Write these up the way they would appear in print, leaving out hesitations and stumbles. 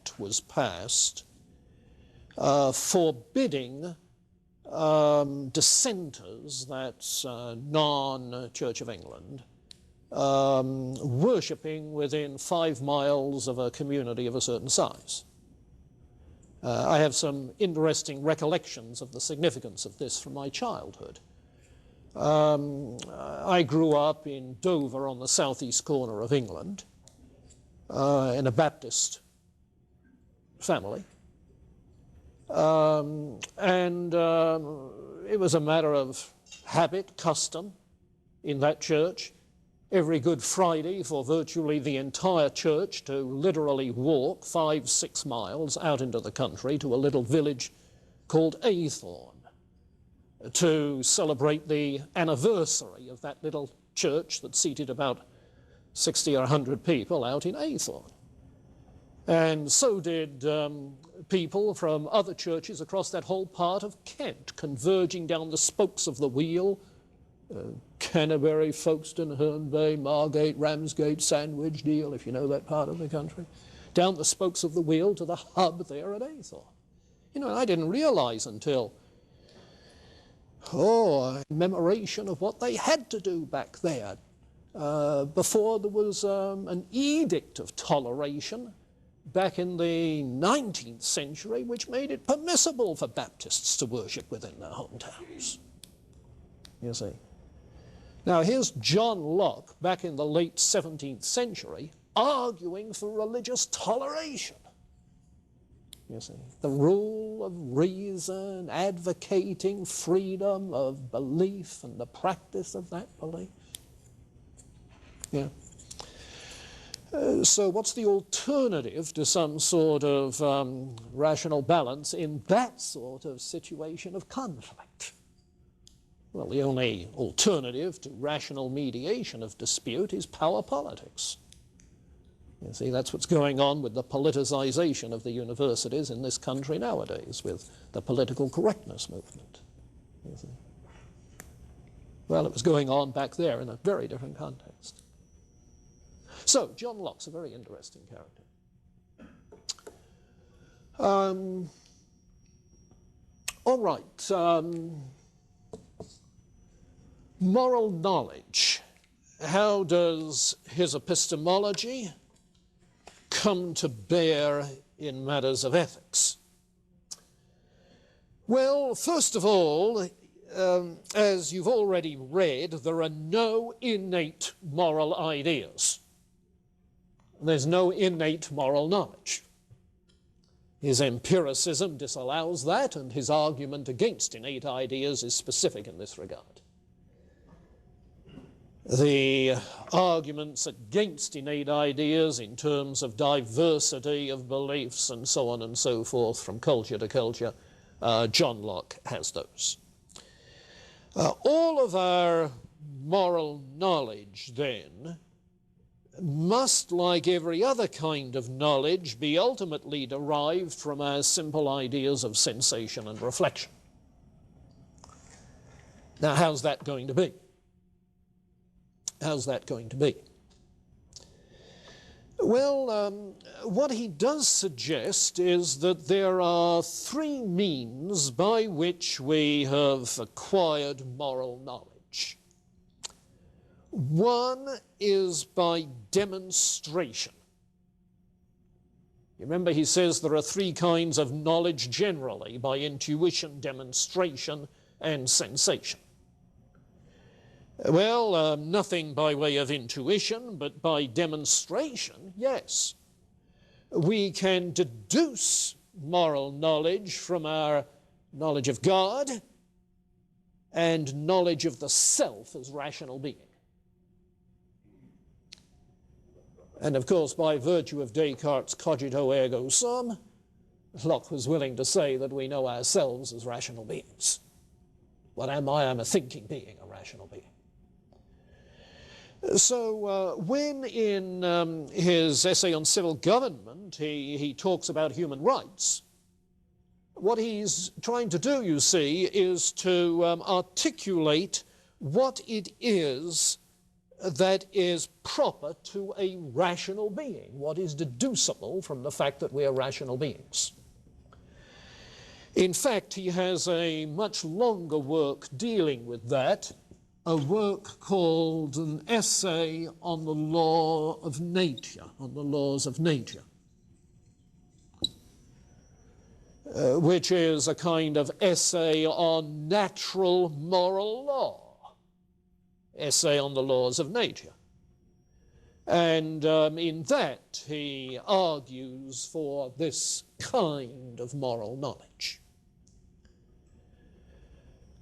act was passed forbidding dissenters, that's non-Church of England, worshipping within 5 miles of a community of a certain size. I have some interesting recollections of the significance of this from my childhood. I grew up in Dover on the southeast corner of England in a Baptist family. It was a matter of habit, custom in that church, every Good Friday for virtually the entire church to literally walk 5-6 miles out into the country to a little village called Aythorne to celebrate the anniversary of that little church that seated about 60 or 100 people out in Aythorne. And so did people from other churches across that whole part of Kent, converging down the spokes of the wheel, Canterbury, Folkestone, Herne Bay, Margate, Ramsgate, Sandwich, Deal, if you know that part of the country, down the spokes of the wheel to the hub there at Aythorne. You know, I didn't realize until, a commemoration of what they had to do back there before there was an edict of toleration back in the 19th century, which made it permissible for Baptists to worship within their hometowns. You see. Now here's John Locke, back in the late 17th century, arguing for religious toleration. You see, the rule of reason, advocating freedom of belief and the practice of that belief. Yeah. So what's the alternative to some sort of rational balance in that sort of situation of conflict? Well, the only alternative to rational mediation of dispute is power politics. You see, that's what's going on with the politicization of the universities in this country nowadays, with the political correctness movement. You see. Well, it was going on back there in a very different context. So, John Locke's a very interesting character. All right. Moral knowledge. How does his epistemology come to bear in matters of ethics? Well, first of all, as you've already read, there are no innate moral ideas. There's no innate moral knowledge. His empiricism disallows that, and his argument against innate ideas is specific in this regard. The arguments against innate ideas in terms of diversity of beliefs and so on and so forth from culture to culture, John Locke has those. All of our moral knowledge, then, must, like every other kind of knowledge, be ultimately derived from our simple ideas of sensation and reflection. Now, how's that going to be? How's that going to be? Well, what he does suggest is that there are 3 means by which we have acquired moral knowledge. One is by demonstration. You remember he says there are 3 kinds of knowledge generally, by intuition, demonstration, and sensation. Well, nothing by way of intuition, but by demonstration, yes. We can deduce moral knowledge from our knowledge of God and knowledge of the self as rational being. And of course, by virtue of Descartes' cogito ergo sum, Locke was willing to say that we know ourselves as rational beings. What am I? I'm a thinking being, a rational being. So when in his essay on civil government he talks about human rights, what he's trying to do, you see, is to articulate what it is that is proper to a rational being, what is deducible from the fact that we are rational beings. In fact, he has a much longer work dealing with that, a work called An Essay on the Law of Nature, on the Laws of Nature, which is a kind of essay on natural moral law, essay on the laws of nature. And in that he argues for this kind of moral knowledge.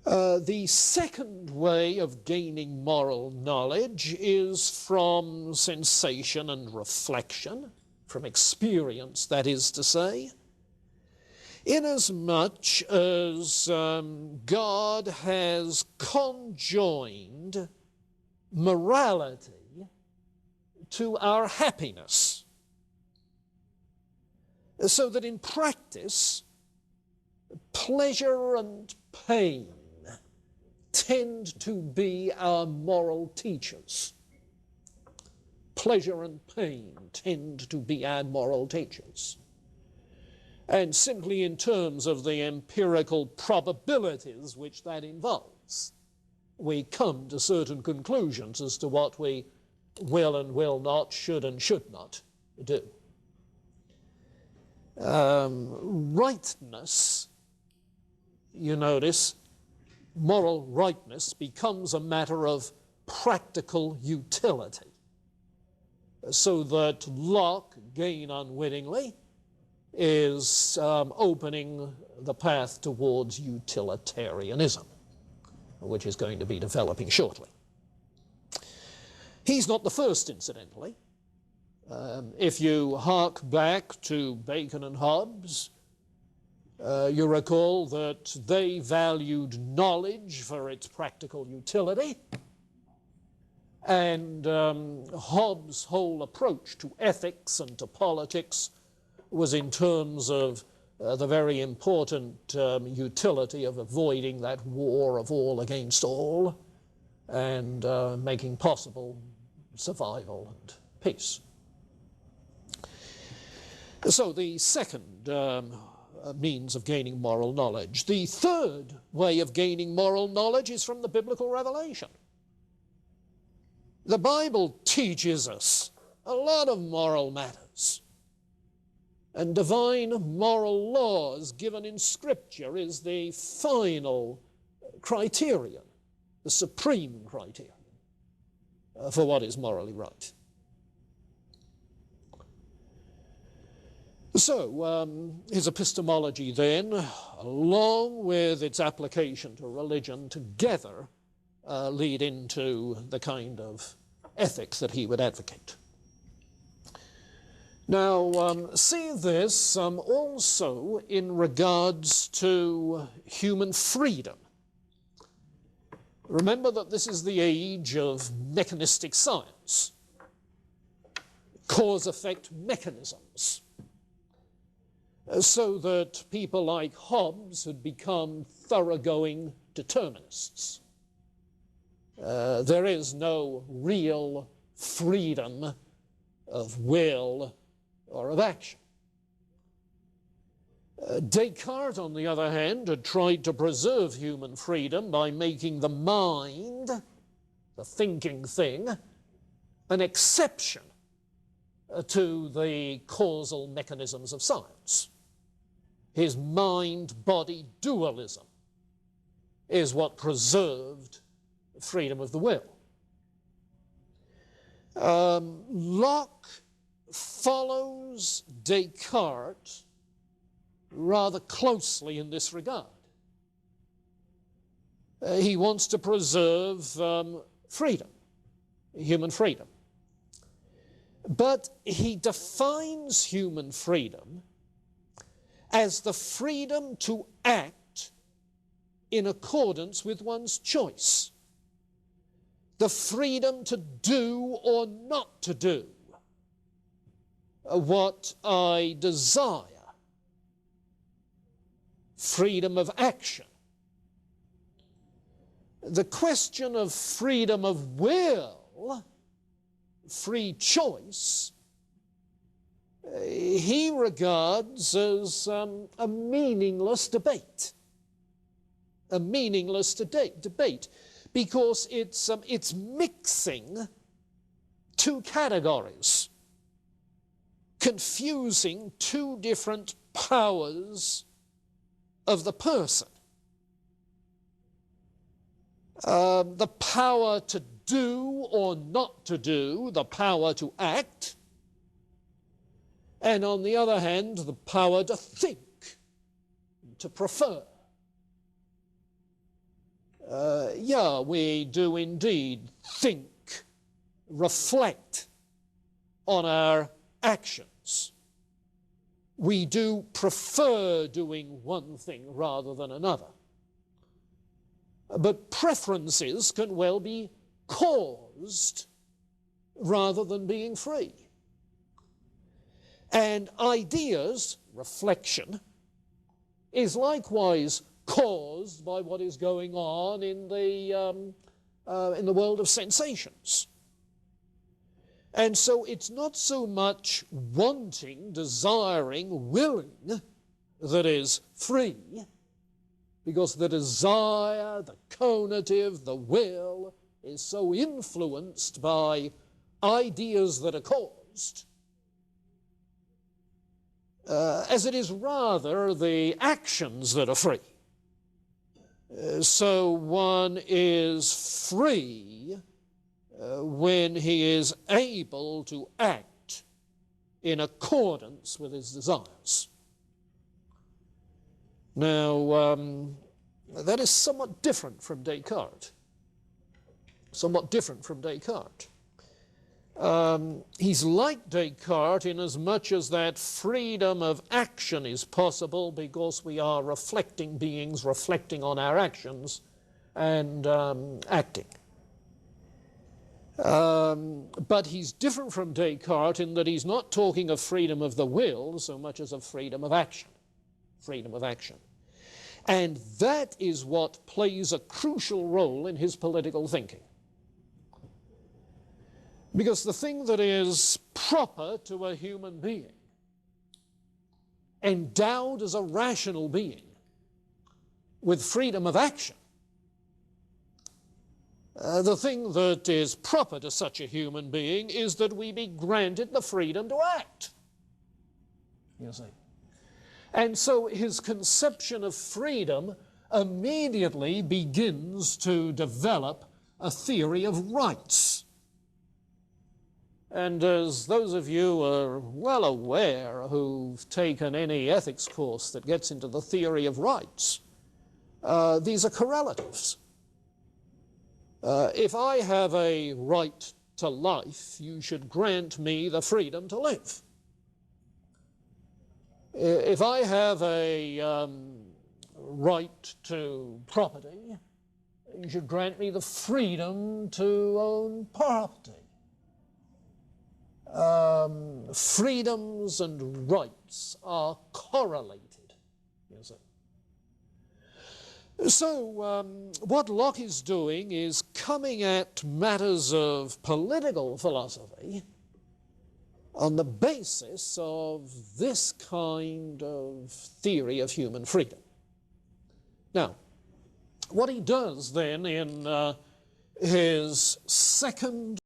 The second way of gaining moral knowledge is from sensation and reflection, from experience, that is to say, inasmuch as God has conjoined morality to our happiness, so that in practice, pleasure and pain tend to be our moral teachers. Pleasure and pain tend to be our moral teachers. And simply in terms of the empirical probabilities which that involves, we come to certain conclusions as to what we will and will not, should and should not do. Rightness, you notice, moral rightness becomes a matter of practical utility, so that Locke, again unwittingly, is opening the path towards utilitarianism, which is going to be developing shortly. He's not the first, incidentally. If you hark back to Bacon and Hobbes, you recall that they valued knowledge for its practical utility, and Hobbes' whole approach to ethics and to politics was in terms of the very important utility of avoiding that war of all against all and making possible survival and peace. So the second means of gaining moral knowledge. The third way of gaining moral knowledge is from the biblical revelation. The Bible teaches us a lot of moral matters, and divine moral laws given in Scripture is the final criterion, the supreme criterion for what is morally right. So his epistemology then, along with its application to religion, together lead into the kind of ethics that he would advocate. Now, see this also in regards to human freedom. Remember that this is the age of mechanistic science, cause-effect mechanisms, so that people like Hobbes had become thoroughgoing determinists. There is no real freedom of will or of action. Descartes, on the other hand, had tried to preserve human freedom by making the mind, the thinking thing, an exception to the causal mechanisms of science. His mind-body dualism is what preserved freedom of the will. Locke follows Descartes rather closely in this regard. He wants to preserve freedom, human freedom. But he defines human freedom as the freedom to act in accordance with one's choice, the freedom to do or not to do what I desire, freedom of action. The question of freedom of will will, free choice, he regards as a meaningless debate. A meaningless debate, because it's mixing two categories, confusing two different powers of the person. The power to do or not to do, the power to act, and on the other hand, the power to think, to prefer. Yeah, we do indeed think, reflect on our actions. We do prefer doing one thing rather than another. But preferences can well be caused rather than being free. And ideas, reflection, is likewise caused by what is going on in the world of sensations. And so it's not so much wanting, desiring, willing that is free, because the desire, the conative, the will is so influenced by ideas that are caused, as it is rather the actions that are free. So one is free when he is able to act in accordance with his desires. Now, that is somewhat different from Descartes. Somewhat different from Descartes. He's like Descartes in as much as that freedom of action is possible because we are reflecting beings, reflecting on our actions and acting. But he's different from Descartes in that he's not talking of freedom of the will so much as of freedom of action. Freedom of action. And that is what plays a crucial role in his political thinking. Because the thing that is proper to a human being, endowed as a rational being, with freedom of action, the thing that is proper to such a human being is that we be granted the freedom to act. You see? And so his conception of freedom immediately begins to develop a theory of rights. And as those of you are well aware who've taken any ethics course that gets into the theory of rights, these are correlatives. If I have a right to life, you should grant me the freedom to live. If I have a right to property, you should grant me the freedom to own property. Freedoms and rights are correlated, you see. So what Locke is doing is coming at matters of political philosophy on the basis of this kind of theory of human freedom. Now, what he does then in his second